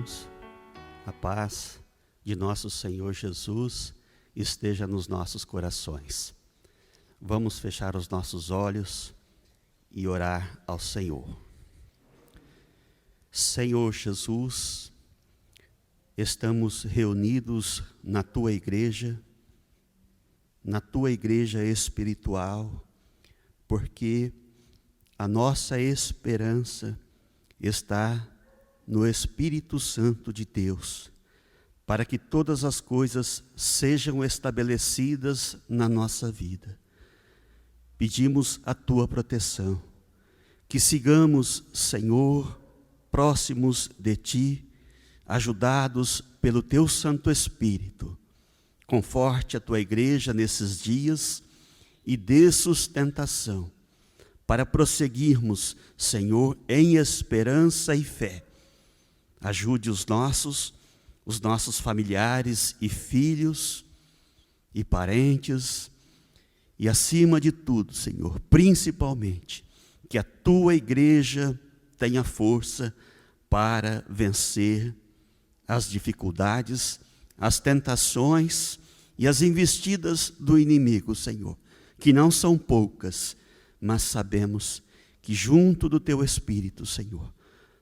irmãos, a paz de nosso Senhor Jesus esteja nos nossos corações. Vamos fechar os nossos olhos e orar ao Senhor. Senhor Jesus, estamos reunidos na Tua igreja espiritual, porque a nossa esperança está no Espírito Santo de Deus, para que todas as coisas sejam estabelecidas na nossa vida. Pedimos a Tua proteção, que sigamos, Senhor, próximos de Ti, ajudados pelo Teu Santo Espírito. Conforte a Tua igreja nesses dias e dê sustentação para prosseguirmos, Senhor, em esperança e fé. Ajude os nossos familiares e filhos e parentes e, acima de tudo, Senhor, principalmente, que a Tua igreja tenha força para vencer as dificuldades, as tentações e as investidas do inimigo, Senhor, que não são poucas, mas sabemos que junto do Teu Espírito, Senhor,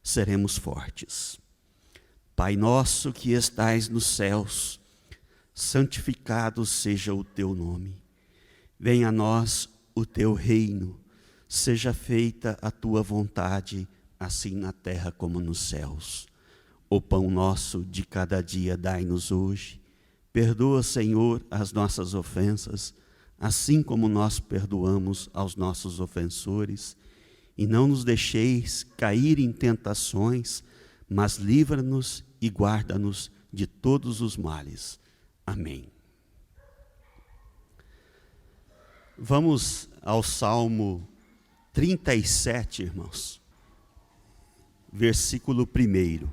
seremos fortes. Pai nosso que estais nos céus, santificado seja o Teu nome. Venha a nós o Teu reino, seja feita a Tua vontade, assim na terra como nos céus. O pão nosso de cada dia dai-nos hoje. Perdoa, Senhor, as nossas ofensas, assim como nós perdoamos aos nossos ofensores. E não nos deixeis cair em tentações, mas livra-nos e guarda-nos de todos os males. Amém. Vamos ao Salmo 37, irmãos. Versículo 1.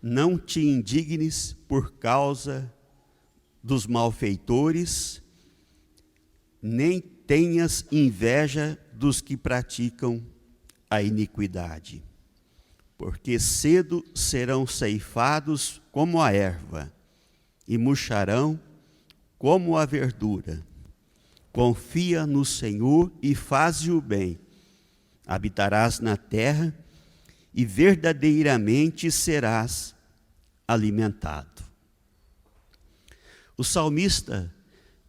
Não te indignes por causa dos malfeitores, nem tenhas inveja dos que praticam a iniquidade, porque cedo serão ceifados como a erva, e murcharão como a verdura. Confia no Senhor e faze o bem, habitarás na terra e verdadeiramente serás alimentado. O salmista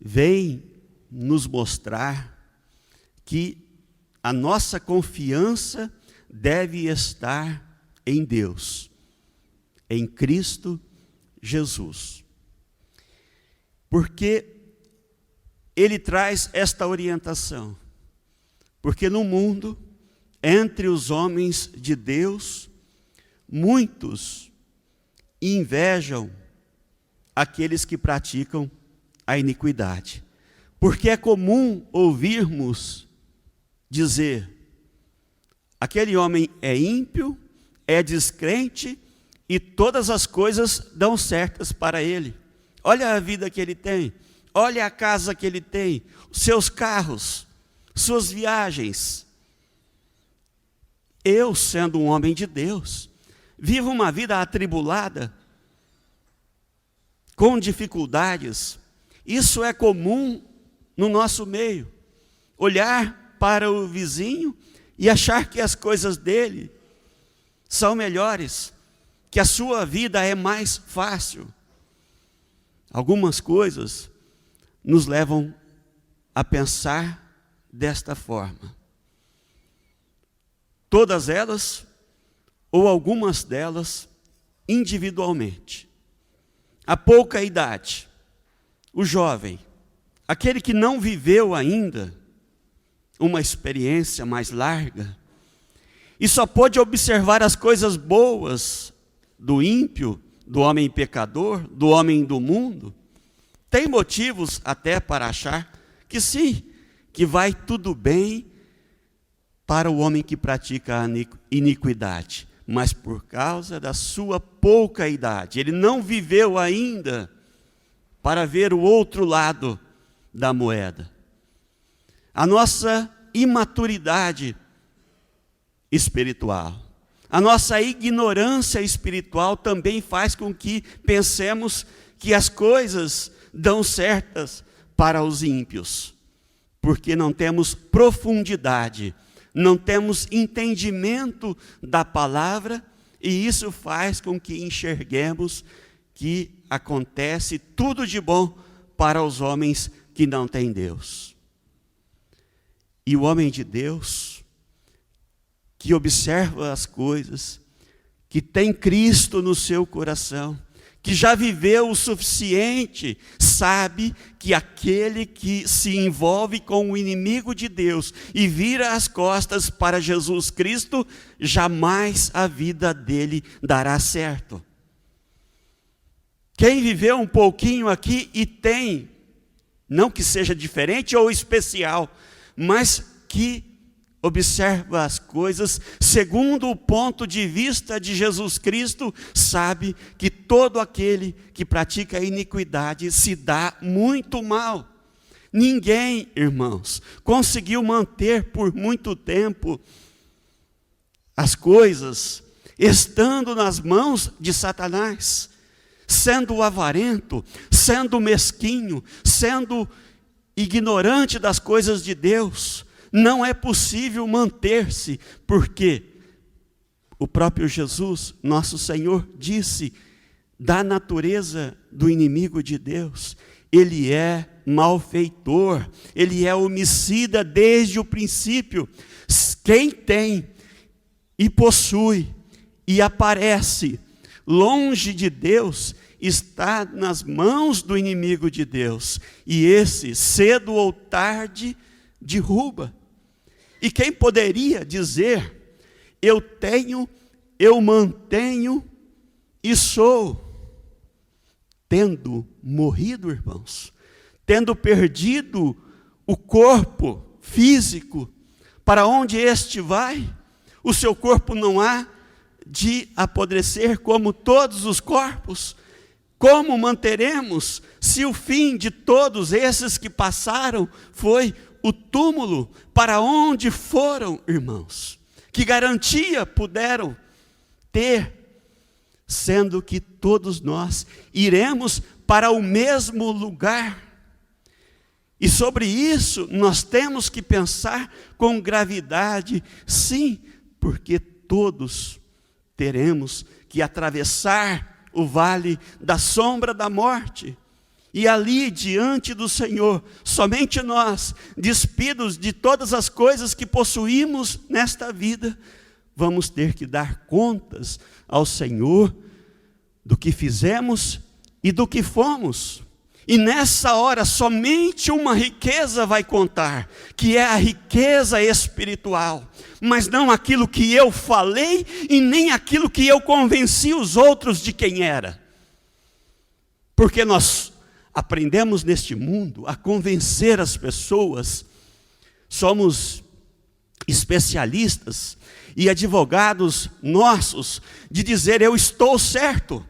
vem nos mostrar que a nossa confiança deve estar em Deus, em Cristo Jesus. Porque ele traz esta orientação. Porque no mundo, entre os homens de Deus, muitos invejam aqueles que praticam a iniquidade. Porque é comum ouvirmos dizer: aquele homem é ímpio, é descrente e todas as coisas dão certas para ele. Olha a vida que ele tem, olha a casa que ele tem, os seus carros, suas viagens. Eu, sendo um homem de Deus, vivo uma vida atribulada, com dificuldades. Isso é comum no nosso meio. Olhar para o vizinho e achar que as coisas dele são melhores, que a sua vida é mais fácil. Algumas coisas nos levam a pensar desta forma. Todas elas, ou algumas delas, individualmente. A pouca idade, o jovem, aquele que não viveu ainda uma experiência mais larga, e só pôde observar as coisas boas do ímpio, do homem pecador, do homem do mundo, tem motivos até para achar que sim, que vai tudo bem para o homem que pratica a iniquidade, mas por causa da sua pouca idade, ele não viveu ainda para ver o outro lado da moeda. A nossa imaturidade espiritual. A nossa ignorância espiritual também faz com que pensemos que as coisas dão certas para os ímpios, porque não temos profundidade, não temos entendimento da palavra, e isso faz com que enxerguemos que acontece tudo de bom para os homens que não têm Deus. E o homem de Deus, que observa as coisas, que tem Cristo no seu coração, que já viveu o suficiente, sabe que aquele que se envolve com o inimigo de Deus e vira as costas para Jesus Cristo, jamais a vida dele dará certo. Quem viveu um pouquinho aqui e tem, não que seja diferente ou especial, mas que observa as coisas segundo o ponto de vista de Jesus Cristo, sabe que todo aquele que pratica a iniquidade se dá muito mal. Ninguém, irmãos, conseguiu manter por muito tempo as coisas estando nas mãos de Satanás, sendo avarento, sendo mesquinho, sendo ignorante das coisas de Deus. Não é possível manter-se, porque o próprio Jesus, nosso Senhor, disse da natureza do inimigo de Deus: ele é malfeitor, ele é homicida desde o princípio. Quem tem e possui e aparece longe de Deus está nas mãos do inimigo de Deus, e esse, cedo ou tarde, derruba. E quem poderia dizer: eu tenho, eu mantenho e sou? Tendo morrido, irmãos, tendo perdido o corpo físico, para onde este vai? O seu corpo não há de apodrecer como todos os corpos? Como manteremos, se o fim de todos esses que passaram foi o túmulo? Para onde foram, irmãos? Que garantia puderam ter, sendo que todos nós iremos para o mesmo lugar? E sobre isso nós temos que pensar com gravidade, sim, porque todos teremos que atravessar o vale da sombra da morte. E ali diante do Senhor, somente nós, despidos de todas as coisas que possuímos nesta vida, vamos ter que dar contas ao Senhor do que fizemos e do que fomos. E nessa hora somente uma riqueza vai contar, que é a riqueza espiritual, mas não aquilo que eu falei e nem aquilo que eu convenci os outros de quem era. Porque nós aprendemos neste mundo a convencer as pessoas, somos especialistas e advogados nossos de dizer: eu estou certo.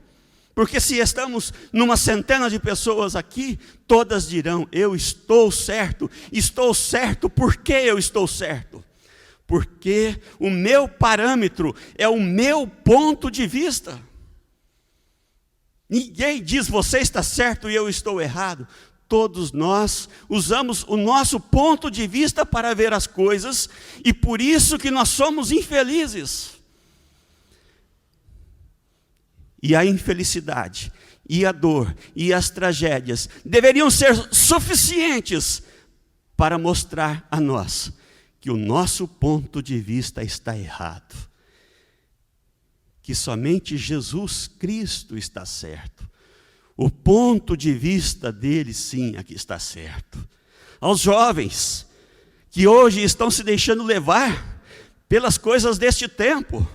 Porque se estamos numa centena de pessoas aqui, todas dirão: eu estou certo. Estou certo, por que eu estou certo? Porque o meu parâmetro é o meu ponto de vista. Ninguém diz: você está certo e eu estou errado. Todos nós usamos o nosso ponto de vista para ver as coisas, e por isso que nós somos infelizes. E a infelicidade, e a dor, e as tragédias deveriam ser suficientes para mostrar a nós que o nosso ponto de vista está errado. Que somente Jesus Cristo está certo. O ponto de vista dele, sim, aqui está certo. Aos jovens que hoje estão se deixando levar pelas coisas deste tempo,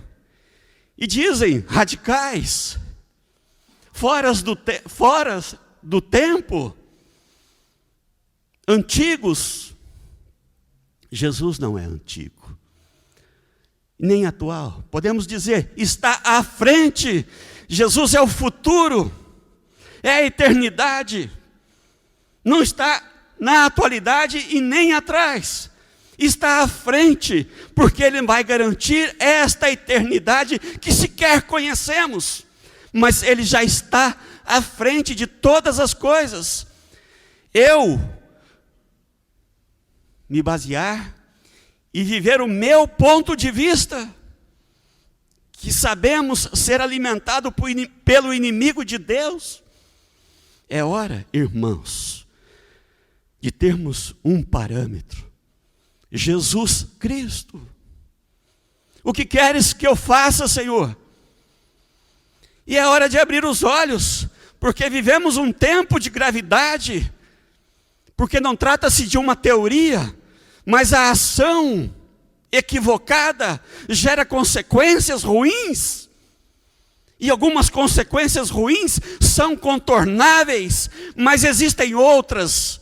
e dizem radicais, fora do tempo, antigos. Jesus não é antigo, nem atual. Podemos dizer, está à frente. Jesus é o futuro, é a eternidade. Não está na atualidade e nem atrás. está à frente, porque Ele vai garantir esta eternidade que sequer conhecemos, mas Ele já está à frente de todas as coisas. Eu me basear e viver o meu ponto de vista, que sabemos ser alimentado pelo inimigo de Deus, é hora, irmãos, de termos um parâmetro: Jesus Cristo. O que queres que eu faça, Senhor? E é hora de abrir os olhos, porque vivemos um tempo de gravidade, porque não trata-se de uma teoria, mas a ação equivocada gera consequências ruins, e algumas consequências ruins são contornáveis, mas existem outras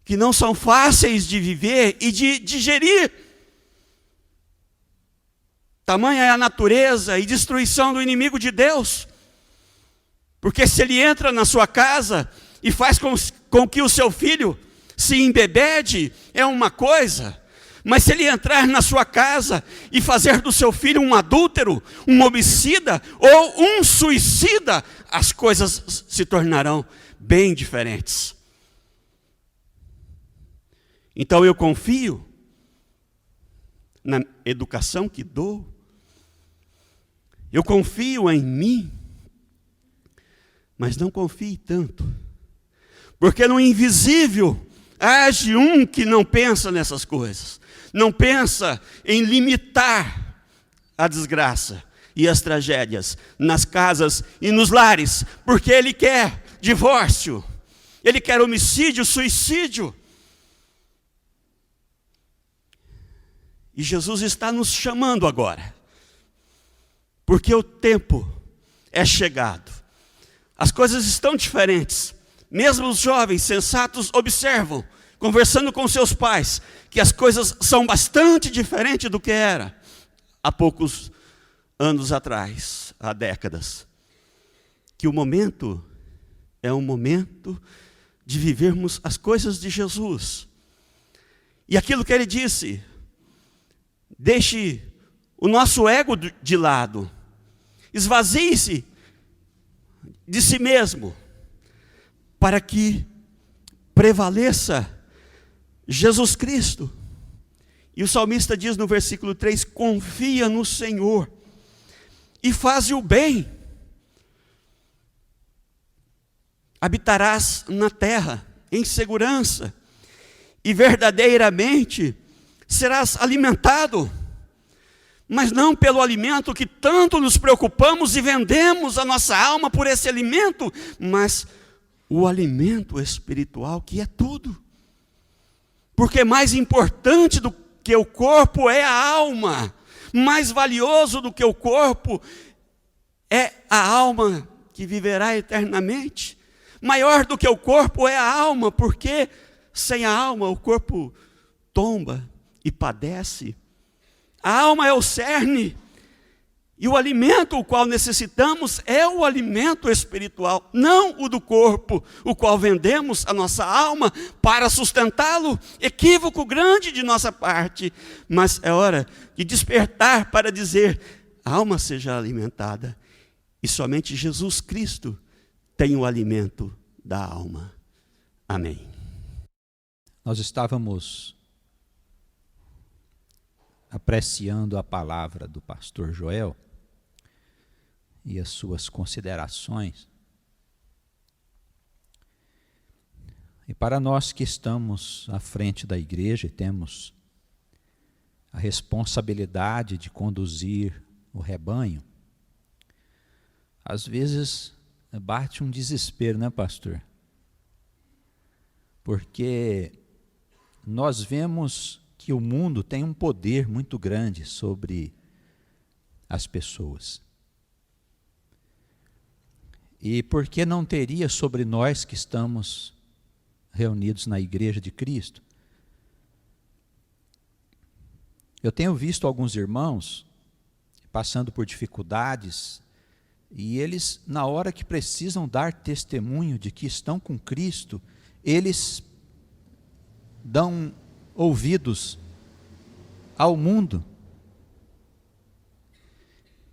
que não são fáceis de viver e de digerir. Tamanha é a natureza e destruição do inimigo de Deus, porque se ele entra na sua casa e faz com que o seu filho se embebede, é uma coisa, mas se ele entrar na sua casa e fazer do seu filho um adúltero, um homicida ou um suicida, as coisas se tornarão bem diferentes. Então eu confio na educação que dou, eu confio em mim, mas não confie tanto, porque no invisível age um que não pensa nessas coisas, não pensa em limitar a desgraça e as tragédias nas casas e nos lares, porque ele quer divórcio, ele quer homicídio, suicídio. E Jesus está nos chamando agora, porque o tempo é chegado. As coisas estão diferentes. Mesmo os jovens sensatos observam, conversando com seus pais, que as coisas são bastante diferentes do que era há poucos anos atrás, há décadas. Que o momento é um momento de vivermos as coisas de Jesus. E aquilo que ele disse: deixe o nosso ego de lado, esvazie-se de si mesmo, para que prevaleça Jesus Cristo. E o salmista diz no versículo 3, confia no Senhor e faze o bem, habitarás na terra em segurança, e verdadeiramente serás alimentado, mas não pelo alimento que tanto nos preocupamos e vendemos a nossa alma por esse alimento, mas o alimento espiritual, que é tudo. Porque mais importante do que o corpo é a alma, mais valioso do que o corpo é a alma que viverá eternamente. Maior do que o corpo é a alma, porque sem a alma o corpo tomba e padece. A alma é o cerne, e o alimento o qual necessitamos é o alimento espiritual, não o do corpo, o qual vendemos a nossa alma para sustentá-lo. Equívoco grande de nossa parte, mas é hora de despertar para dizer: a alma seja alimentada, e somente Jesus Cristo tem o alimento da alma. Amém. Nós estávamos apreciando a palavra do pastor Joel e as suas considerações. E para nós que estamos à frente da igreja e temos a responsabilidade de conduzir o rebanho, às vezes bate um desespero, né, pastor? Porque nós vemos que o mundo tem um poder muito grande sobre as pessoas. E por que não teria sobre nós que estamos reunidos na Igreja de Cristo? Eu tenho visto alguns irmãos passando por dificuldades, e eles, na hora que precisam dar testemunho de que estão com Cristo, eles dão ouvidos ao mundo.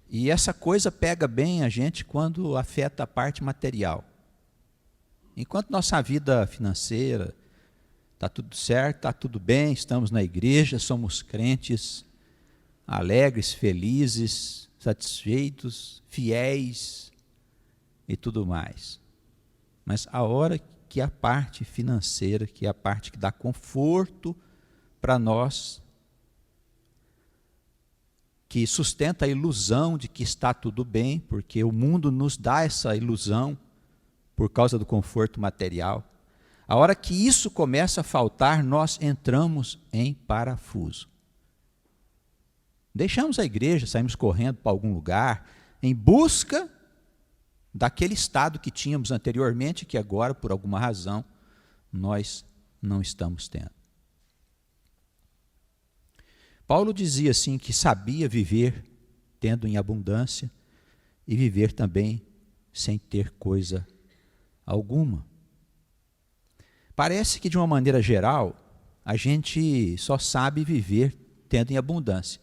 E essa coisa pega bem a gente quando afeta a parte material. Enquanto nossa vida financeira está tudo certo, está tudo bem, estamos na igreja, somos crentes alegres, felizes, satisfeitos, fiéis e tudo mais. Mas a hora que a parte financeira, que é a parte que dá conforto para nós, que sustenta a ilusão de que está tudo bem, porque o mundo nos dá essa ilusão por causa do conforto material. A hora que isso começa a faltar, nós entramos em parafuso. Deixamos a igreja, saímos correndo para algum lugar, em busca daquele estado que tínhamos anteriormente, que agora, por alguma razão, nós não estamos tendo. Paulo dizia assim que sabia viver tendo em abundância e viver também sem ter coisa alguma. Parece que, de uma maneira geral, a gente só sabe viver tendo em abundância.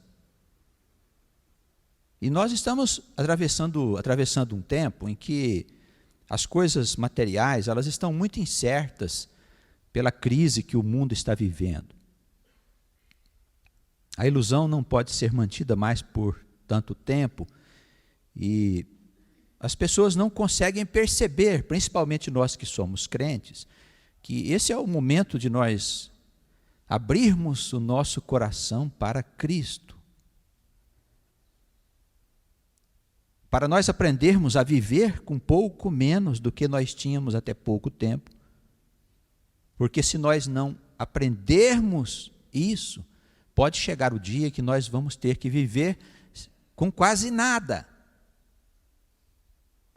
E nós estamos atravessando um tempo em que as coisas materiais elas estão muito incertas pela crise que o mundo está vivendo. A ilusão não pode ser mantida mais por tanto tempo e as pessoas não conseguem perceber, principalmente nós que somos crentes, que esse é o momento de nós abrirmos o nosso coração para Cristo. Para nós aprendermos a viver com pouco menos do que nós tínhamos até pouco tempo. Porque se nós não aprendermos isso, pode chegar o dia que nós vamos ter que viver com quase nada.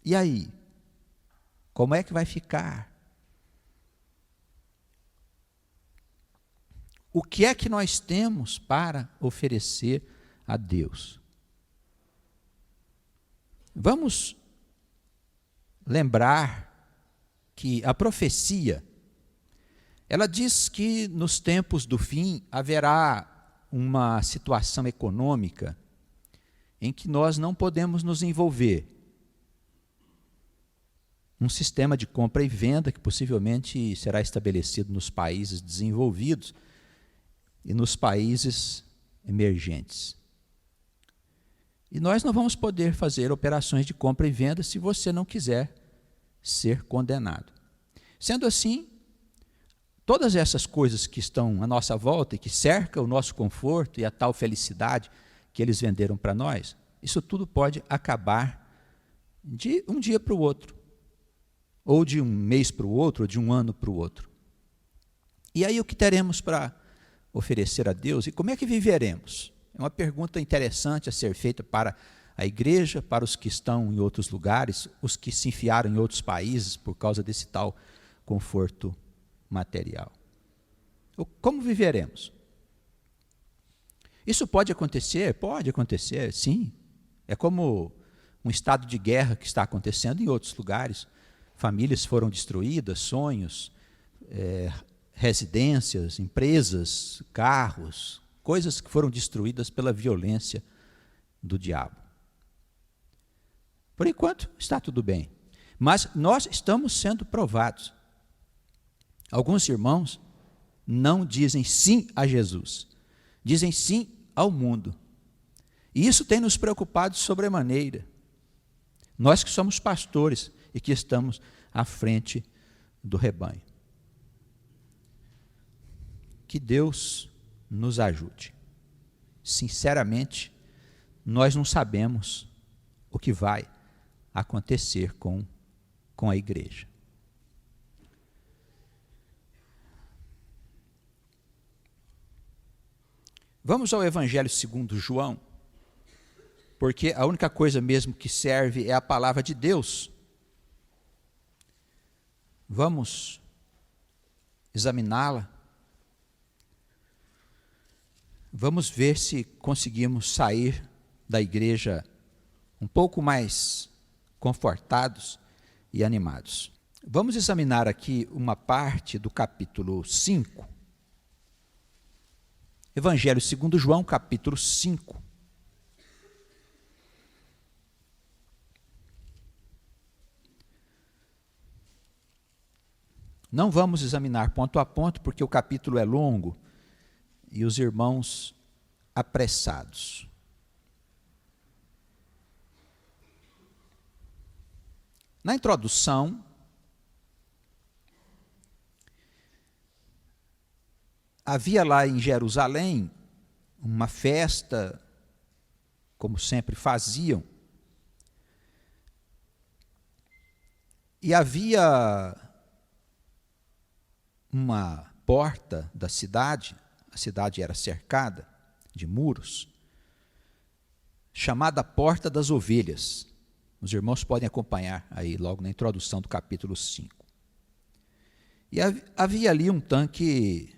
E aí? Como é que vai ficar? O que é que nós temos para oferecer a Deus? Vamos lembrar que a profecia, ela diz que nos tempos do fim haverá uma situação econômica em que nós não podemos nos envolver. Um sistema de compra e venda que possivelmente será estabelecido nos países desenvolvidos e nos países emergentes. E nós não vamos poder fazer operações de compra e venda se você não quiser ser condenado. Sendo assim, todas essas coisas que estão à nossa volta e que cercam o nosso conforto e a tal felicidade que eles venderam para nós, isso tudo pode acabar de um dia para o outro, ou de um mês para o outro, ou de um ano para o outro. E aí o que teremos para oferecer a Deus e como é que viveremos? É uma pergunta interessante a ser feita para a igreja, para os que estão em outros lugares, os que se enfiaram em outros países por causa desse tal conforto material. Como viveremos? Isso pode acontecer? Pode acontecer, sim. É como um estado de guerra que está acontecendo em outros lugares. Famílias foram destruídas, sonhos, residências, empresas, carros, coisas que foram destruídas pela violência do diabo. Por enquanto, está tudo bem. Mas nós estamos sendo provados. Alguns irmãos não dizem sim a Jesus, dizem sim ao mundo. E isso tem nos preocupado sobremaneira. Nós que somos pastores e que estamos à frente do rebanho. Que Deus nos ajude. Sinceramente, nós não sabemos o que vai acontecer com a igreja. Vamos ao Evangelho segundo João, porque a única coisa mesmo que serve é a palavra de Deus. Vamos examiná-la. Vamos ver se conseguimos sair da igreja um pouco mais confortados e animados. Vamos examinar aqui uma parte do capítulo 5. Evangelho segundo João, capítulo 5. Não vamos examinar ponto a ponto, porque o capítulo é longo e os irmãos apressados. Na introdução, havia lá em Jerusalém uma festa, como sempre faziam, e havia uma porta da cidade, a cidade era cercada de muros, chamada Porta das Ovelhas. Os irmãos podem acompanhar aí logo na introdução do capítulo 5. E havia ali um tanque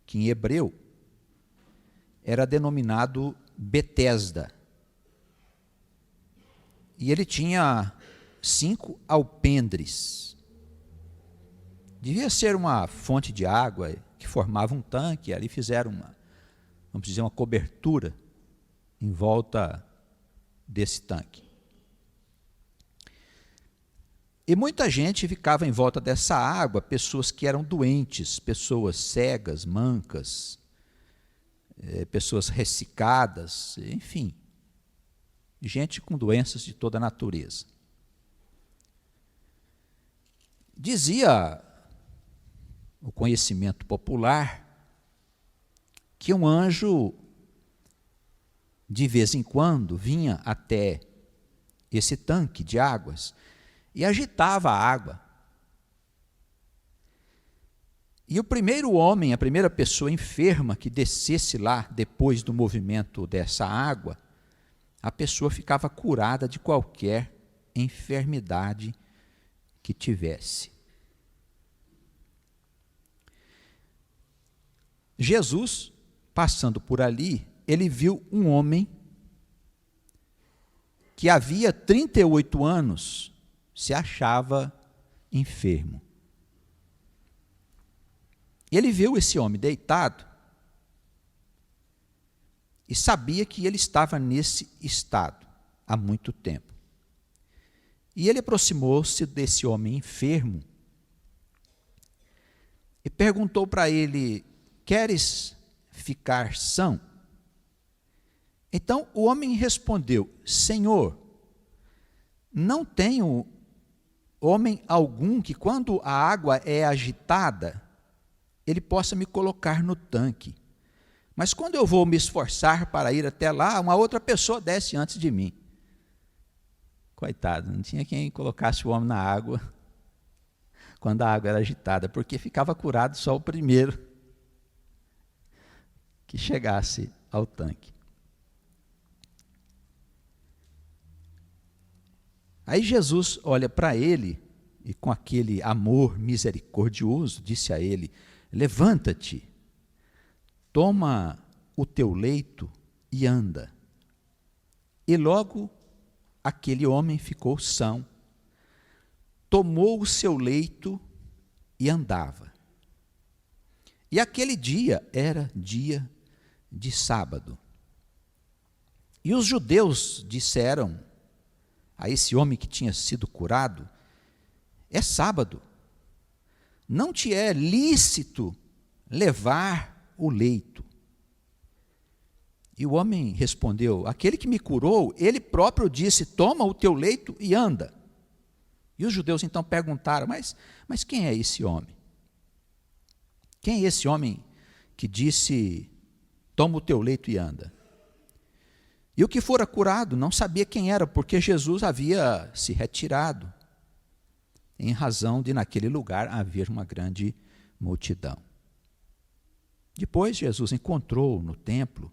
que em hebreu era denominado Betesda. E ele tinha 5 alpendres. Devia ser uma fonte de água que formava um tanque, ali fizeram vamos dizer, uma cobertura em volta desse tanque. E muita gente ficava em volta dessa água, pessoas que eram doentes, pessoas cegas, mancas, pessoas ressecadas, enfim, gente com doenças de toda a natureza. Dizia o conhecimento popular que um anjo, de vez em quando, vinha até esse tanque de águas e agitava a água. E o primeiro homem, a primeira pessoa enferma que descesse lá depois do movimento dessa água, a pessoa ficava curada de qualquer enfermidade que tivesse. Jesus, passando por ali, ele viu um homem que havia 38 anos se achava enfermo. Ele viu esse homem deitado e sabia que ele estava nesse estado há muito tempo. E ele aproximou-se desse homem enfermo e perguntou para ele: queres ficar são? Então o homem respondeu: Senhor, não tenho homem algum que, quando a água é agitada, ele possa me colocar no tanque. Mas quando eu vou me esforçar para ir até lá, uma outra pessoa desce antes de mim. Coitado, não tinha quem colocasse o homem na água quando a água era agitada, porque ficava curado só o primeiro que chegasse ao tanque. Aí Jesus olha para ele e, com aquele amor misericordioso, disse a ele: levanta-te, toma o teu leito e anda. E logo aquele homem ficou são, tomou o seu leito e andava. E aquele dia era dia de sábado. E os judeus disseram a esse homem que tinha sido curado: é sábado, não te é lícito levar o leito. E o homem respondeu: aquele que me curou, ele próprio disse: toma o teu leito e anda. E os judeus então perguntaram: mas quem é esse homem? Quem é esse homem que disse: toma o teu leito e anda? E o que fora curado não sabia quem era, porque Jesus havia se retirado, em razão de naquele lugar haver uma grande multidão. Depois Jesus encontrou-o no templo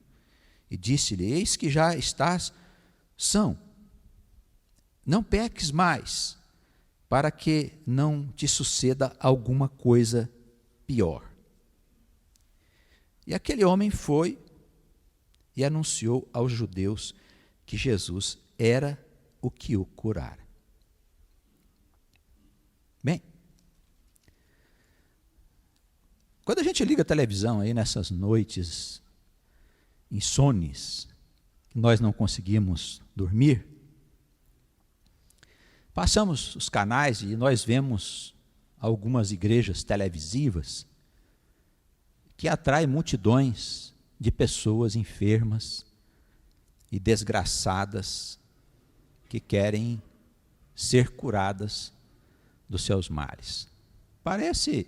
e disse-lhe: eis que já estás são, não peques mais, para que não te suceda alguma coisa pior. E aquele homem foi e anunciou aos judeus que Jesus era o que o curara. Bem, quando a gente liga a televisão aí nessas noites insones, que nós não conseguimos dormir, passamos os canais e nós vemos algumas igrejas televisivas que atraem multidões de pessoas enfermas e desgraçadas que querem ser curadas dos seus males. Parece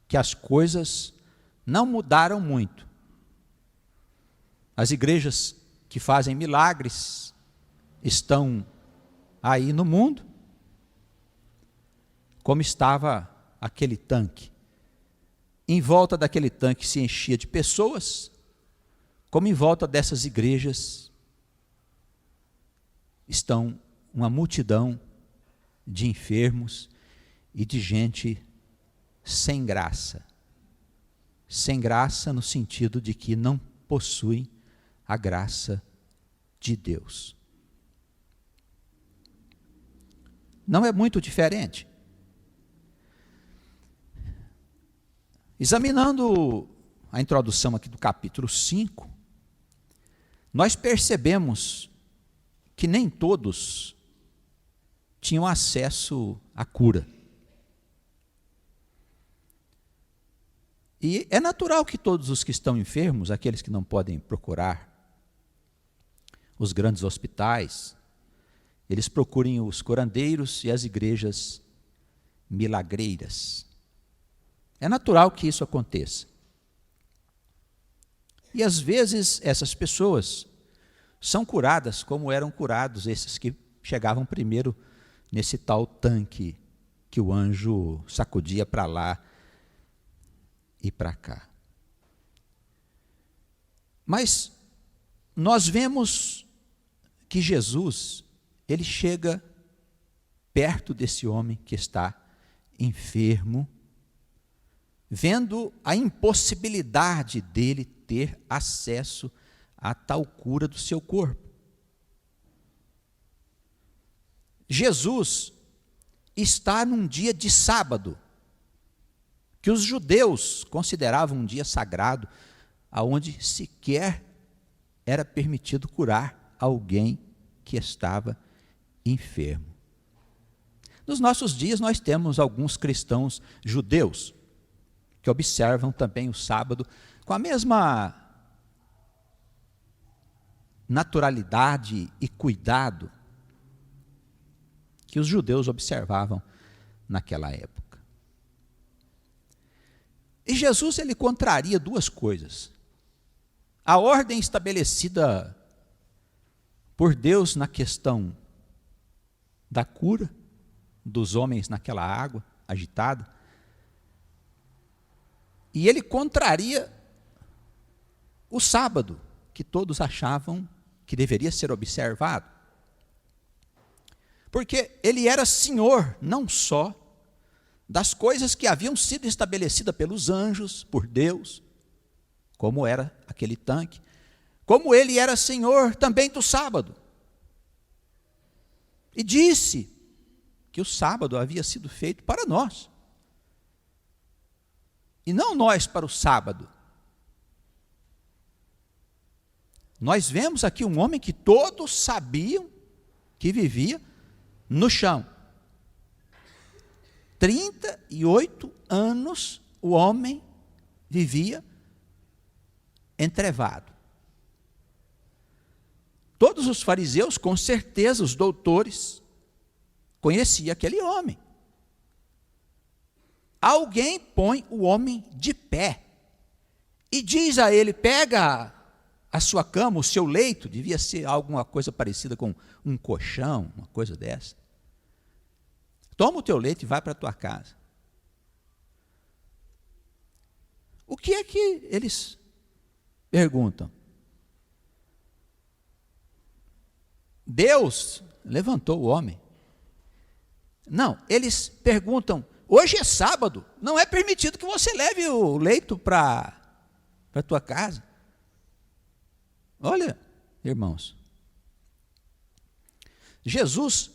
que as coisas não mudaram muito. As igrejas que fazem milagres estão aí no mundo, como estava aquele tanque. Em volta daquele tanque se enchia de pessoas, como em volta dessas igrejas estão uma multidão de enfermos e de gente sem graça. Sem graça no sentido de que não possuem a graça de Deus. Não é muito diferente. Examinando a introdução aqui do capítulo 5, nós percebemos que nem todos tinham acesso à cura. E é natural que todos os que estão enfermos, aqueles que não podem procurar os grandes hospitais, eles procurem os curandeiros e as igrejas milagreiras. É natural que isso aconteça. E às vezes essas pessoas são curadas como eram curados esses que chegavam primeiro nesse tal tanque que o anjo sacudia para lá e para cá. Mas nós vemos que Jesus, ele chega perto desse homem que está enfermo, vendo a impossibilidade dele ter acesso a tal cura do seu corpo. Jesus está num dia de sábado, que os judeus consideravam um dia sagrado, aonde sequer era permitido curar alguém que estava enfermo. Nos nossos dias nós temos alguns cristãos judeus que observam também o sábado com a mesma naturalidade e cuidado que os judeus observavam naquela época. E Jesus, ele contraria duas coisas. A ordem estabelecida por Deus na questão da cura dos homens naquela água agitada, e ele contraria o sábado, que todos achavam que deveria ser observado. Porque ele era senhor, não só das coisas que haviam sido estabelecidas pelos anjos, por Deus, como era aquele tanque, como ele era senhor também do sábado. E disse que o sábado havia sido feito para nós, e não nós para o sábado. Nós vemos aqui um homem que todos sabiam que vivia no chão. 38 anos o homem vivia entrevado. Todos os fariseus, com certeza, os doutores, conheciam aquele homem. Alguém põe o homem de pé e diz a ele: pega a sua cama, o seu leito, devia ser alguma coisa parecida com um colchão, uma coisa dessa. Toma o teu leito e vai para a tua casa. O que é que eles perguntam? Deus levantou o homem. Não, eles perguntam: hoje é sábado, não é permitido que você leve o leito para a tua casa. Olha, irmãos, Jesus,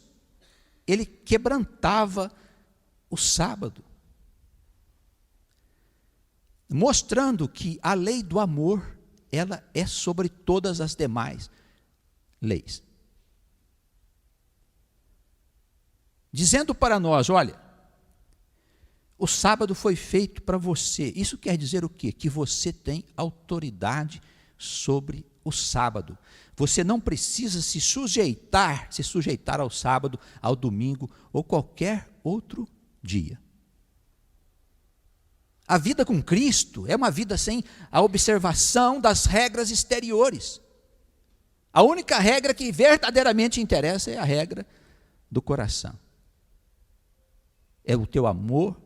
ele quebrantava o sábado, mostrando que a lei do amor ela é sobre todas as demais leis. Dizendo para nós, olha, o sábado foi feito para você. Isso quer dizer o quê? Que você tem autoridade sobre o sábado. Você não precisa se sujeitar ao sábado, ao domingo ou qualquer outro dia. A vida com Cristo é uma vida sem a observação das regras exteriores. A única regra que verdadeiramente interessa é a regra do coração. É o teu amor.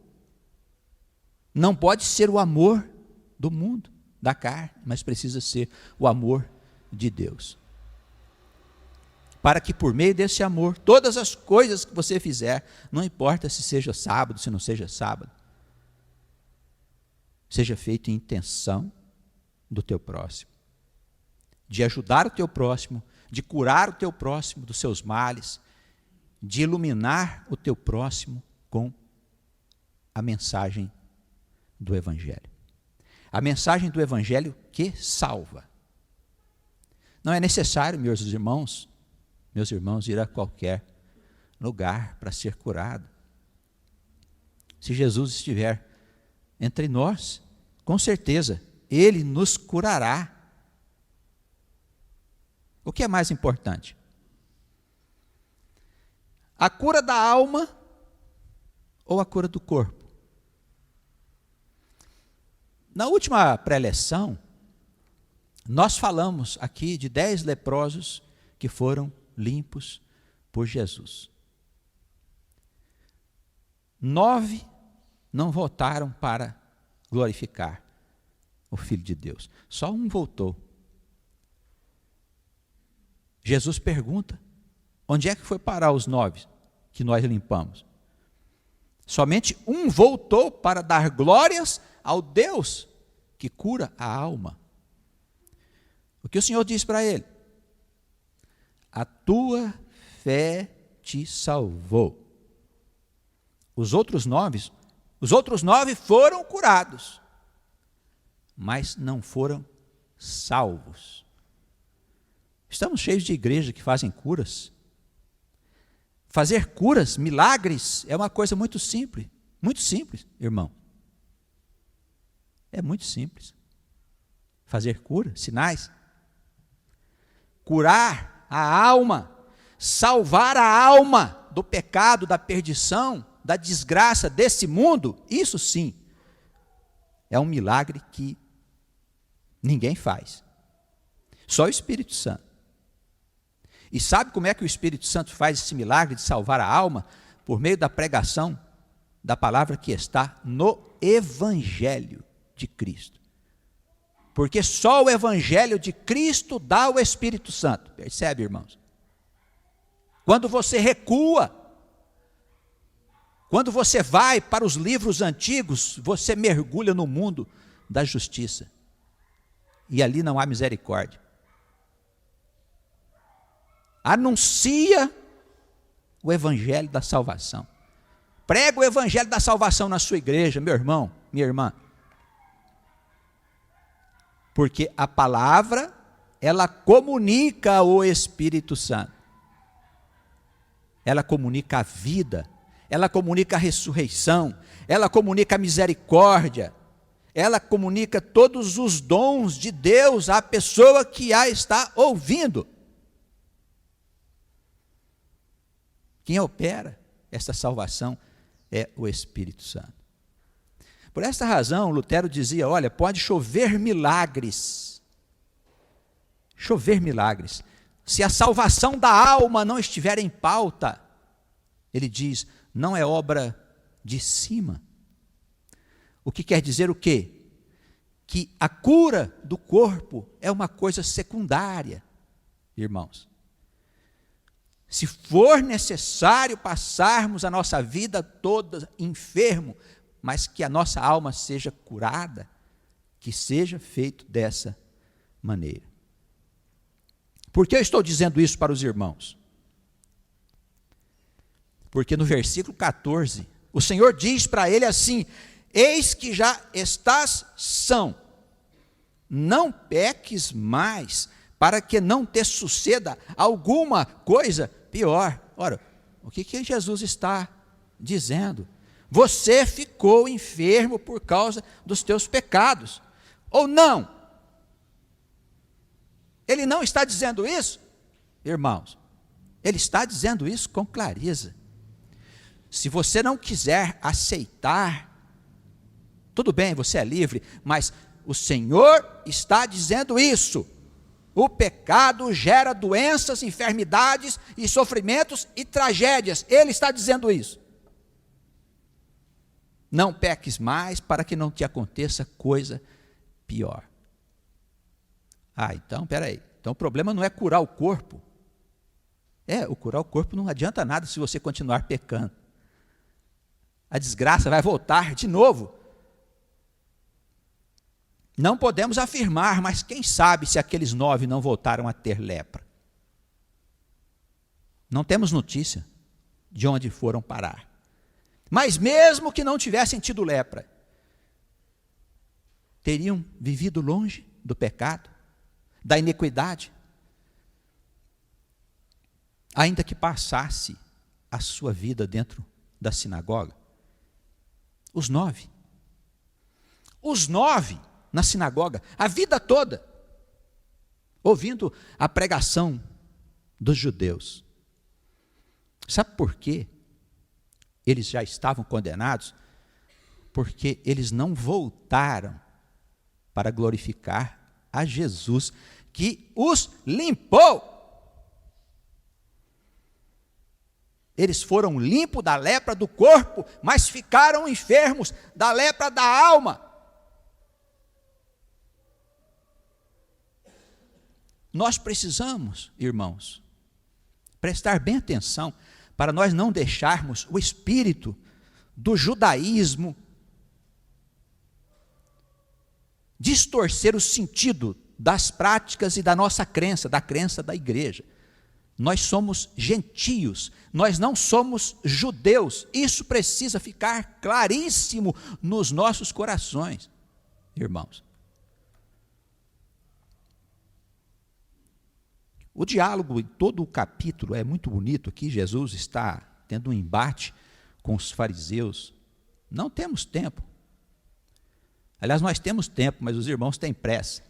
Não pode ser o amor do mundo, da carne, mas precisa ser o amor de Deus. Para que por meio desse amor, todas as coisas que você fizer, não importa se seja sábado, se não seja sábado, seja feito em intenção do teu próximo, de ajudar o teu próximo, de curar o teu próximo dos seus males, de iluminar o teu próximo com a mensagem do Evangelho. A mensagem do Evangelho que salva. Não é necessário, meus irmãos, ir a qualquer lugar para ser curado. Se Jesus estiver entre nós, com certeza, Ele nos curará. O que é mais importante? A cura da alma ou a cura do corpo? Na última preleção, nós falamos aqui de 10 leprosos que foram limpos por Jesus. 9 não voltaram para glorificar o Filho de Deus. Só um voltou. Jesus pergunta, onde é que foi parar os 9 que nós limpamos? Somente um voltou para dar glórias ao Deus que cura a alma. O que o Senhor diz para ele? A tua fé te salvou. Os outros 9 foram curados, mas não foram salvos. Estamos cheios de igrejas que fazem curas. Fazer curas, milagres, é uma coisa muito simples, irmão. É muito simples. Fazer cura, sinais. Curar a alma, salvar a alma do pecado, da perdição, da desgraça desse mundo, isso sim, é um milagre que ninguém faz. Só o Espírito Santo. E sabe como é que o Espírito Santo faz esse milagre de salvar a alma? Por meio da pregação da palavra que está no Evangelho de Cristo. Porque só o Evangelho de Cristo dá o Espírito Santo. Percebe, irmãos? Quando você recua, quando você vai para os livros antigos, você mergulha no mundo da justiça. E ali não há misericórdia. Anuncia o Evangelho da salvação. Prega o Evangelho da salvação na sua igreja, meu irmão, minha irmã. Porque a palavra, ela comunica o Espírito Santo. Ela comunica a vida, ela comunica a ressurreição, ela comunica a misericórdia, ela comunica todos os dons de Deus à pessoa que a está ouvindo. Quem opera essa salvação é o Espírito Santo. Por esta razão, Lutero dizia, olha, pode chover milagres. Chover milagres. Se a salvação da alma não estiver em pauta, ele diz, não é obra de cima. O que quer dizer o quê? Que a cura do corpo é uma coisa secundária, irmãos. Se for necessário passarmos a nossa vida toda enfermo, mas que a nossa alma seja curada, que seja feito dessa maneira. Por que eu estou dizendo isso para os irmãos? Porque no versículo 14, o Senhor diz para ele assim, eis que já estás são, não peques mais, para que não te suceda alguma coisa pior. Ora, o que Jesus está dizendo? Você ficou enfermo por causa dos teus pecados, ou não? Ele não está dizendo isso, irmãos. Ele está dizendo isso com clareza. Se você não quiser aceitar, tudo bem, você é livre, mas o Senhor está dizendo isso. O pecado gera doenças, enfermidades e sofrimentos e tragédias. Ele está dizendo isso. Não peques mais para que não te aconteça coisa pior. Então, peraí. Então o problema não é curar o corpo. O curar o corpo não adianta nada se você continuar pecando. A desgraça vai voltar de novo. Não podemos afirmar, mas quem sabe se aqueles 9 não voltaram a ter lepra. Não temos notícia de onde foram parar. Mas mesmo que não tivessem tido lepra, teriam vivido longe do pecado, da iniquidade, ainda que passasse a sua vida dentro da sinagoga. Os 9 na sinagoga, a vida toda, ouvindo a pregação dos judeus. Sabe por quê? Eles já estavam condenados? Porque eles não voltaram para glorificar a Jesus, que os limpou. Eles foram limpos da lepra do corpo, mas ficaram enfermos da lepra da alma. Nós precisamos, irmãos, prestar bem atenção para nós não deixarmos o espírito do judaísmo distorcer o sentido das práticas e da nossa crença, da crença da igreja. Nós somos gentios, nós não somos judeus. Isso precisa ficar claríssimo nos nossos corações, irmãos. O diálogo em todo o capítulo é muito bonito. Aqui Jesus está tendo um embate com os fariseus. Não temos tempo. Aliás, nós temos tempo, mas os irmãos têm pressa.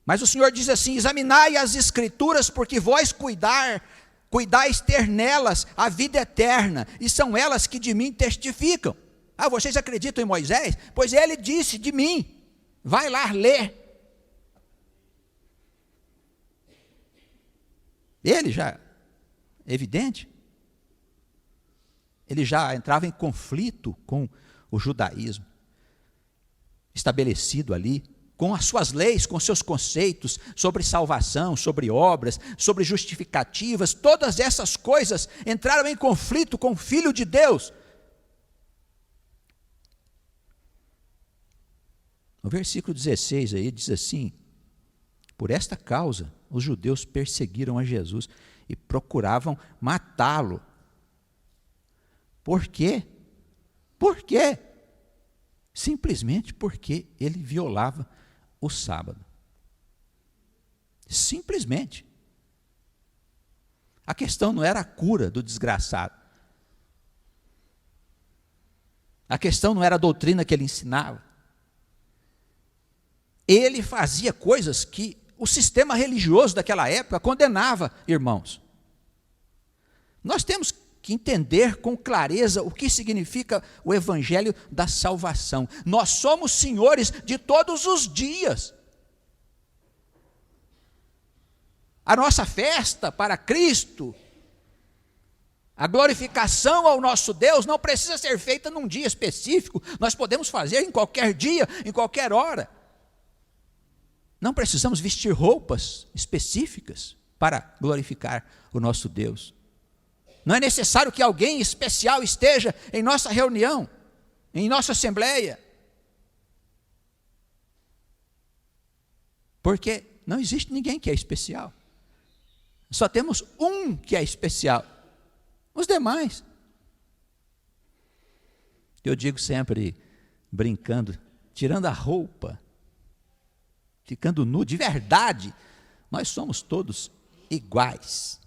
Mas o Senhor diz assim: examinai as Escrituras, porque vós cuidais ter nelas a vida eterna, e são elas que de mim testificam. Vocês acreditam em Moisés? Pois ele disse de mim. Vai lá ler. Ele já, evidente, ele já entrava em conflito com o judaísmo, estabelecido ali, com as suas leis, com seus conceitos sobre salvação, sobre obras, sobre justificativas. Todas essas coisas entraram em conflito com o Filho de Deus. No versículo 16 aí diz assim: por esta causa os judeus perseguiram a Jesus e procuravam matá-lo. Por quê? Por quê? Simplesmente porque ele violava o sábado. Simplesmente. A questão não era a cura do desgraçado. A questão não era a doutrina que ele ensinava. Ele fazia coisas que o sistema religioso daquela época condenava, irmãos. Nós temos que entender com clareza o que significa o evangelho da salvação. Nós somos senhores de todos os dias. A nossa festa para Cristo, a glorificação ao nosso Deus não precisa ser feita num dia específico. Nós podemos fazer em qualquer dia, em qualquer hora. Não precisamos vestir roupas específicas para glorificar o nosso Deus. Não é necessário que alguém especial esteja em nossa reunião, em nossa assembleia. Porque não existe ninguém que é especial. Só temos um que é especial. Os demais. Eu digo sempre, brincando, tirando a roupa, ficando nu, de verdade, nós somos todos iguais.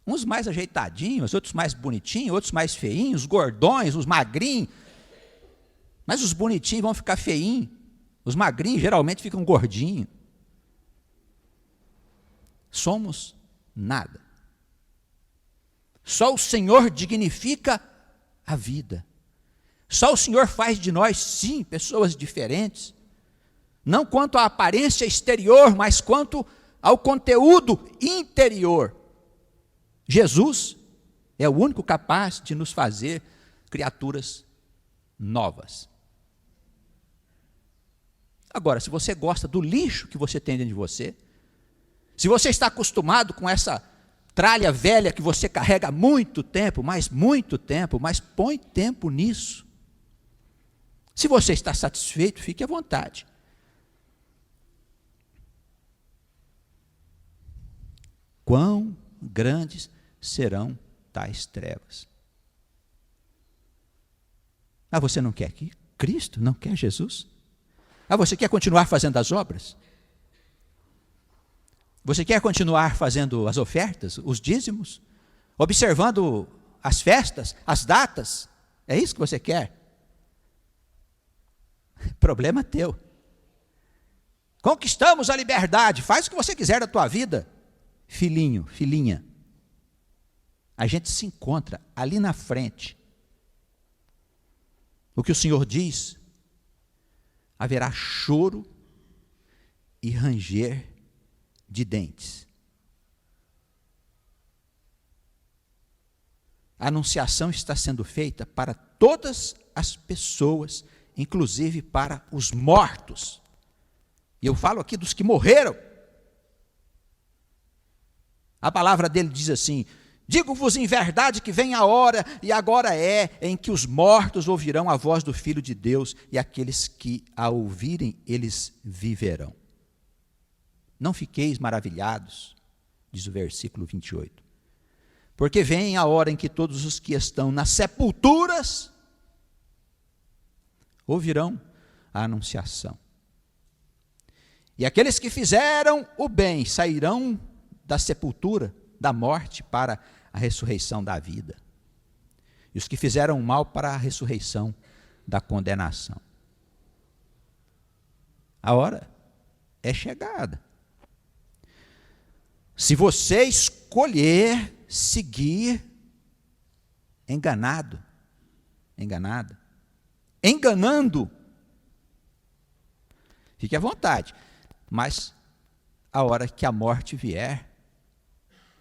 Uns mais ajeitadinhos, outros mais bonitinhos, outros mais feinhos, os gordões, os magrinhos. Mas os bonitinhos vão ficar feinhos. Os magrinhos geralmente ficam gordinhos. Somos nada. Só o Senhor dignifica a vida. Só o Senhor faz de nós, sim, pessoas diferentes. Não quanto à aparência exterior, mas quanto ao conteúdo interior. Jesus é o único capaz de nos fazer criaturas novas. Agora, se você gosta do lixo que você tem dentro de você, se você está acostumado com essa tralha velha que você carrega há muito tempo, mas põe tempo nisso. Se você está satisfeito, fique à vontade. Quão grandes serão tais trevas? Você não quer Cristo? Não quer Jesus? Você quer continuar fazendo as obras? Você quer continuar fazendo as ofertas, os dízimos? Observando as festas, as datas? É isso que você quer? Problema teu. Conquistamos a liberdade, faz o que você quiser da tua vida. Filhinho, filhinha, a gente se encontra ali na frente. O que o Senhor diz, haverá choro e ranger de dentes. A anunciação está sendo feita para todas as pessoas, inclusive para os mortos. E eu falo aqui dos que morreram. A palavra dele diz assim: digo-vos em verdade que vem a hora, e agora é, em que os mortos ouvirão a voz do Filho de Deus, e aqueles que a ouvirem, eles viverão. Não fiqueis maravilhados, diz o versículo 28, porque vem a hora em que todos os que estão nas sepulturas ouvirão a anunciação. E aqueles que fizeram o bem sairão da sepultura, da morte, para a ressurreição da vida. E os que fizeram o mal para a ressurreição da condenação. A hora é chegada. Se você escolher seguir enganado, enganada, enganando, fique à vontade, mas a hora que a morte vier,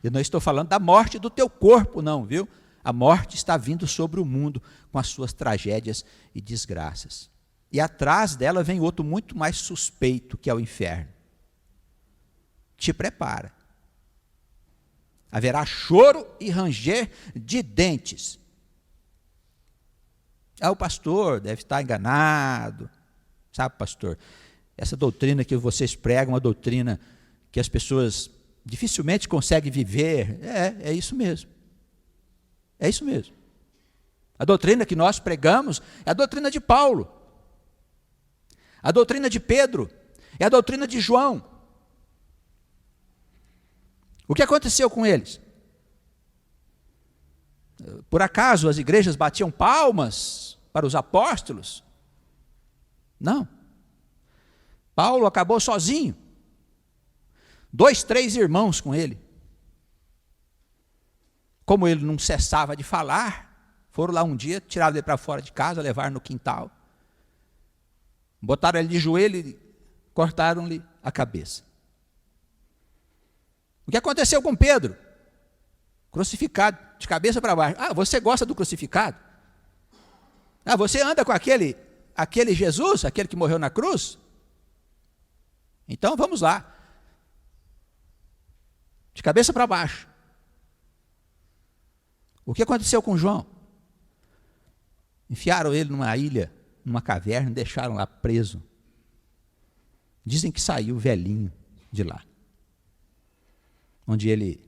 eu não estou falando da morte do teu corpo, não, viu? A morte está vindo sobre o mundo com as suas tragédias e desgraças. E atrás dela vem outro muito mais suspeito, que é o inferno. Te prepara. Haverá choro e ranger de dentes. O pastor deve estar enganado. Sabe, pastor, essa doutrina que vocês pregam é uma doutrina que as pessoas dificilmente conseguem viver. É isso mesmo. É isso mesmo. A doutrina que nós pregamos é a doutrina de Paulo. A doutrina de Pedro é a doutrina de João. O que aconteceu com eles? Por acaso as igrejas batiam palmas para os apóstolos? Não. Paulo acabou sozinho. 2, 3 irmãos com ele. Como ele não cessava de falar, foram lá um dia, tiraram ele para fora de casa, levaram no quintal, botaram ele de joelho e cortaram-lhe a cabeça. O que aconteceu com Pedro? Crucificado, de cabeça para baixo. Você gosta do crucificado? Você anda com aquele Jesus, aquele que morreu na cruz? Então vamos lá. De cabeça para baixo. O que aconteceu com João? Enfiaram ele numa ilha, numa caverna, e deixaram lá preso. Dizem que saiu velhinho de lá, onde ele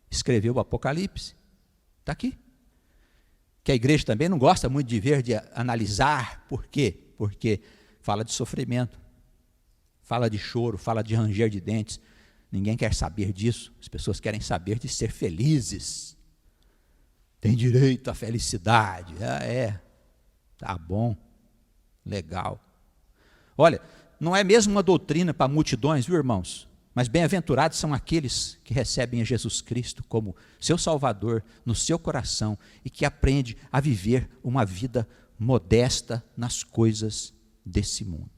escreveu o Apocalipse. Está aqui. que a igreja também não gosta muito de ver, de analisar. Por quê? Porque fala de sofrimento, fala de choro, fala de ranger de dentes. Ninguém quer saber disso. As pessoas querem saber de ser felizes. Tem direito à felicidade. Tá bom, legal. Olha, não é mesmo uma doutrina para multidões, viu, irmãos? Mas bem-aventurados são aqueles que recebem a Jesus Cristo como seu Salvador no seu coração e que aprende a viver uma vida modesta nas coisas desse mundo.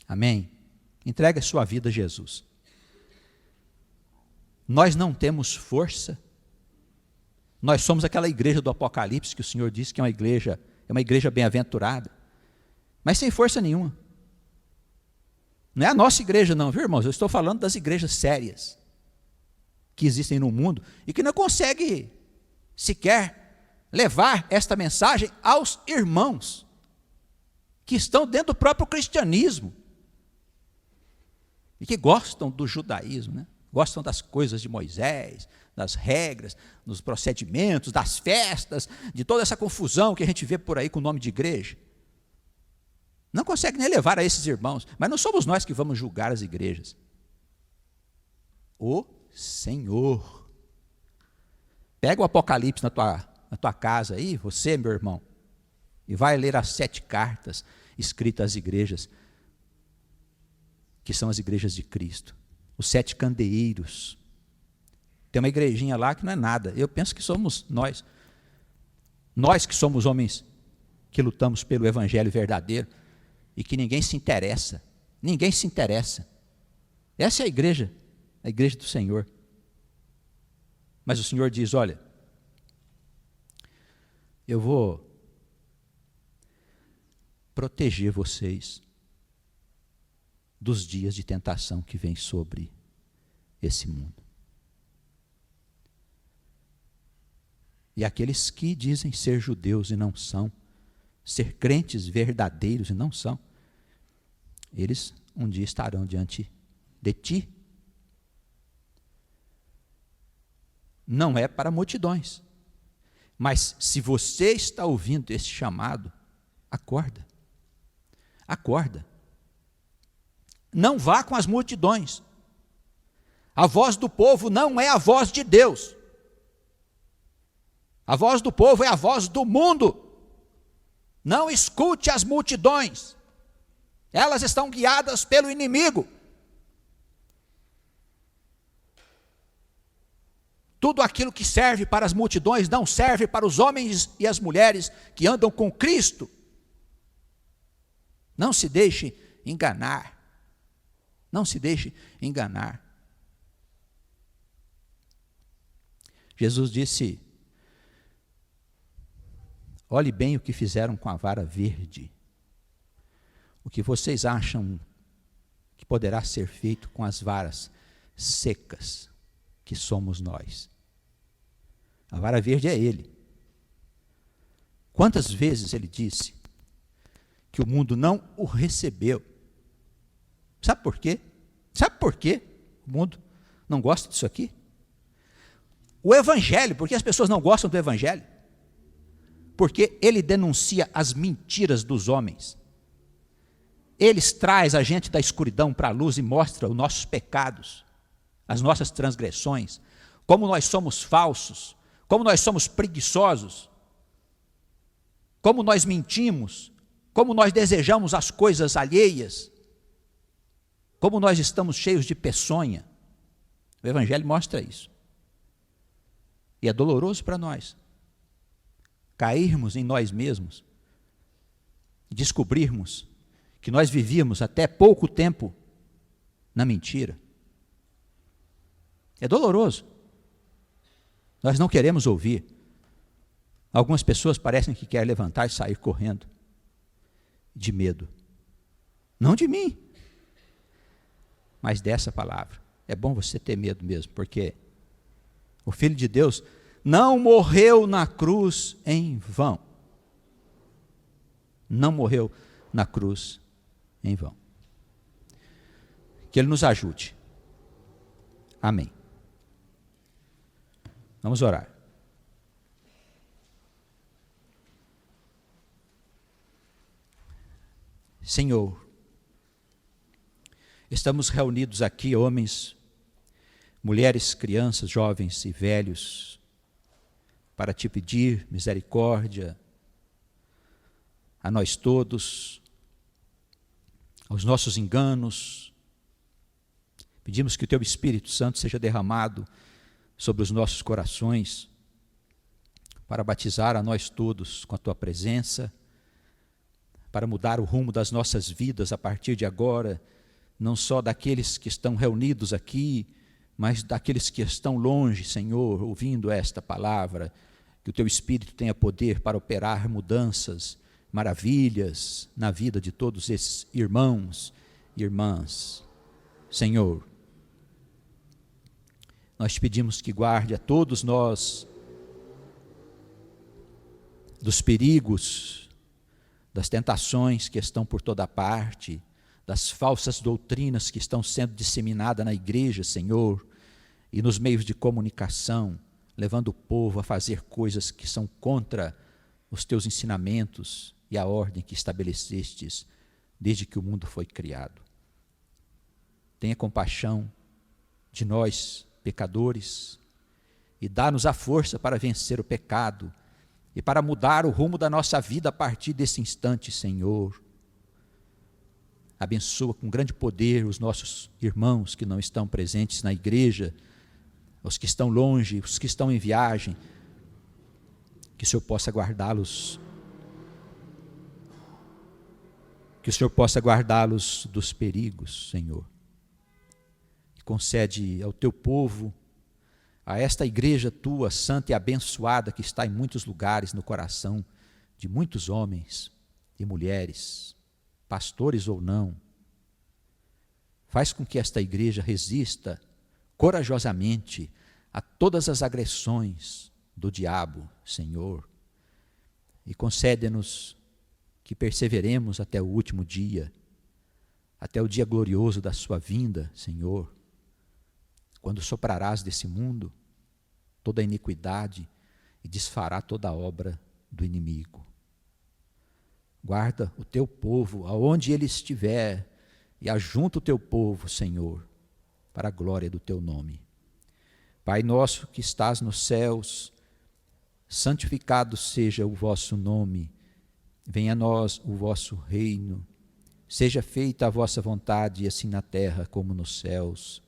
Amém? Entregue a sua vida a Jesus. Nós não temos força. Nós somos aquela igreja do Apocalipse que o Senhor disse que é uma igreja bem-aventurada, mas sem força nenhuma. Não é a nossa igreja não, viu, irmãos? Eu estou falando das igrejas sérias que existem no mundo e que não conseguem sequer levar esta mensagem aos irmãos que estão dentro do próprio cristianismo e que gostam do judaísmo, né? Gostam das coisas de Moisés, das regras, dos procedimentos, das festas, de toda essa confusão que a gente vê por aí com o nome de igreja. Não consegue nem levar a esses irmãos, mas não somos nós que vamos julgar as igrejas. O Senhor. Pega o Apocalipse na tua casa aí, você, meu irmão, e vai ler as 7 cartas escritas às igrejas, que são as igrejas de Cristo. Os 7 candeeiros. Tem uma igrejinha lá que não é nada. Eu penso que somos nós. Nós que somos homens que lutamos pelo evangelho verdadeiro e que ninguém se interessa. Ninguém se interessa. Essa é a igreja do Senhor. Mas o Senhor diz, olha, eu vou proteger vocês dos dias de tentação que vem sobre esse mundo. E aqueles que dizem ser judeus e não são, ser crentes verdadeiros e não são, eles um dia estarão diante de ti. Não é para multidões, mas se você está ouvindo esse chamado, acorda, acorda. Não vá com as multidões. A voz do povo não é a voz de Deus. A voz do povo é a voz do mundo. Não escute as multidões. Elas estão guiadas pelo inimigo. Tudo aquilo que serve para as multidões não serve para os homens e as mulheres que andam com Cristo. Não se deixe enganar. Não se deixe enganar. Jesus disse, olhe bem o que fizeram com a vara verde. O que vocês acham que poderá ser feito com as varas secas, que somos nós? A vara verde é Ele. Quantas vezes Ele disse que o mundo não o recebeu? Sabe por quê? Sabe por quê o mundo não gosta disso aqui? O Evangelho, por que as pessoas não gostam do Evangelho? Porque ele denuncia as mentiras dos homens. Ele traz a gente da escuridão para a luz e mostra os nossos pecados, as nossas transgressões, como nós somos falsos, como nós somos preguiçosos, como nós mentimos, como nós desejamos as coisas alheias, como nós estamos cheios de peçonha. O Evangelho mostra isso. E é doloroso para nós cairmos em nós mesmos e descobrirmos que nós vivíamos até pouco tempo na mentira. É doloroso. Nós não queremos ouvir. Algumas pessoas parecem que querem levantar e sair correndo de medo. Não de mim, mas dessa palavra. É bom você ter medo mesmo, porque o Filho de Deus não morreu na cruz em vão. Não morreu na cruz em vão. Que Ele nos ajude. Amém. Vamos orar. Senhor, estamos reunidos aqui, homens, mulheres, crianças, jovens e velhos, para te pedir misericórdia a nós todos, aos nossos enganos. Pedimos que o teu Espírito Santo seja derramado sobre os nossos corações, para batizar a nós todos com a tua presença, para mudar o rumo das nossas vidas a partir de agora, não só daqueles que estão reunidos aqui, mas daqueles que estão longe, Senhor, ouvindo esta palavra, que o teu Espírito tenha poder para operar mudanças, maravilhas na vida de todos esses irmãos e irmãs. Senhor, nós te pedimos que guarde a todos nós dos perigos, das tentações que estão por toda parte, das falsas doutrinas que estão sendo disseminadas na igreja, Senhor, e nos meios de comunicação, levando o povo a fazer coisas que são contra os teus ensinamentos e a ordem que estabelecestes desde que o mundo foi criado. Tenha compaixão de nós, pecadores, e dá-nos a força para vencer o pecado e para mudar o rumo da nossa vida a partir desse instante, Senhor. Abençoa com grande poder os nossos irmãos que não estão presentes na igreja, os que estão longe, os que estão em viagem, que o Senhor possa guardá-los, que o Senhor possa guardá-los dos perigos, Senhor. E concede ao teu povo, a esta igreja tua, santa e abençoada, que está em muitos lugares no coração de muitos homens e mulheres, pastores ou não, faz com que esta igreja resista corajosamente a todas as agressões do diabo, Senhor, e concede-nos que perseveremos até o último dia, até o dia glorioso da sua vinda, Senhor, quando soprarás desse mundo toda a iniquidade e desfará toda a obra do inimigo. Guarda o teu povo aonde ele estiver e ajunta o teu povo, Senhor, para a glória do teu nome. Pai nosso que estás nos céus, santificado seja o vosso nome, venha a nós o vosso reino, seja feita a vossa vontade, assim na terra como nos céus.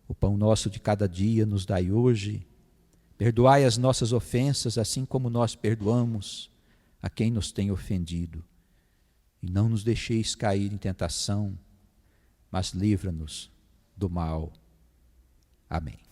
O pão nosso de cada dia nos dai hoje, perdoai as nossas ofensas, assim como nós perdoamos a quem nos tem ofendido. E não nos deixeis cair em tentação, mas livra-nos do mal. Amém.